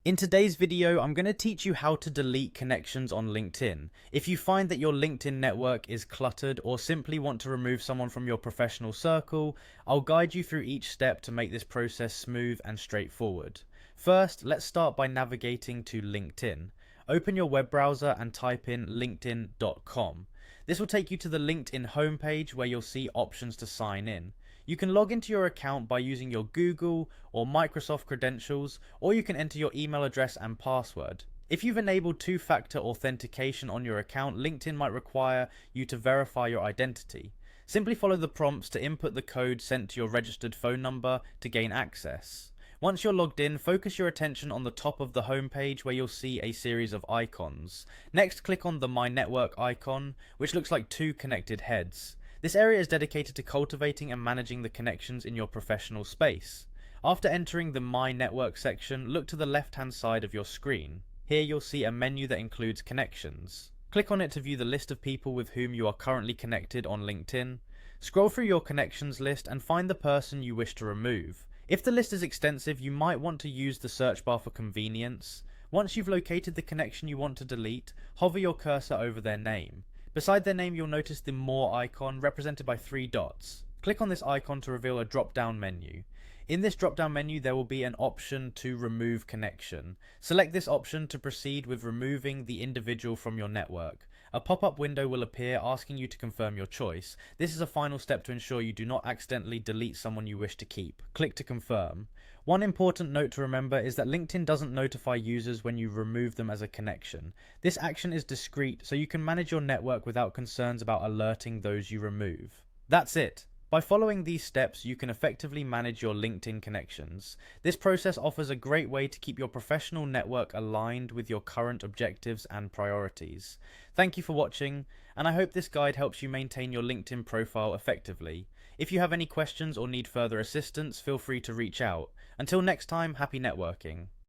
In today's video, I'm going to teach you how to delete connections on LinkedIn. If you find that your LinkedIn network is cluttered or simply want to remove someone from your professional circle, I'll guide you through each step to make this process smooth and straightforward. First, let's start by navigating to LinkedIn. Open your web browser and type in linkedin.com. This will take you to the LinkedIn homepage where you'll see options to sign in. You can log into your account by using your Google or Microsoft credentials, or you can enter your email address and password. If you've enabled two-factor authentication on your account, LinkedIn might require you to verify your identity. Simply follow the prompts to input the code sent to your registered phone number to gain access. Once you're logged in, focus your attention on the top of the homepage where you'll see a series of icons. Next, click on the My Network icon, which looks like two connected heads. This area is dedicated to cultivating and managing the connections in your professional space. After entering the My Network section, look to the left-hand side of your screen. Here you'll see a menu that includes connections. Click on it to view the list of people with whom you are currently connected on LinkedIn. Scroll through your connections list and find the person you wish to remove. If the list is extensive, you might want to use the search bar for convenience. Once you've located the connection you want to delete, hover your cursor over their name. Beside their name, you'll notice the More icon represented by three dots. Click on this icon to reveal a drop-down menu. In this drop-down menu, there will be an option to remove connection. Select this option to proceed with removing the individual from your network. A pop-up window will appear asking you to confirm your choice. This is a final step to ensure you do not accidentally delete someone you wish to keep. Click to confirm. One important note to remember is that LinkedIn doesn't notify users when you remove them as a connection. This action is discreet, so you can manage your network without concerns about alerting those you remove. That's it. By following these steps, you can effectively manage your LinkedIn connections. This process offers a great way to keep your professional network aligned with your current objectives and priorities. Thank you for watching, and I hope this guide helps you maintain your LinkedIn profile effectively. If you have any questions or need further assistance, feel free to reach out. Until next time, happy networking.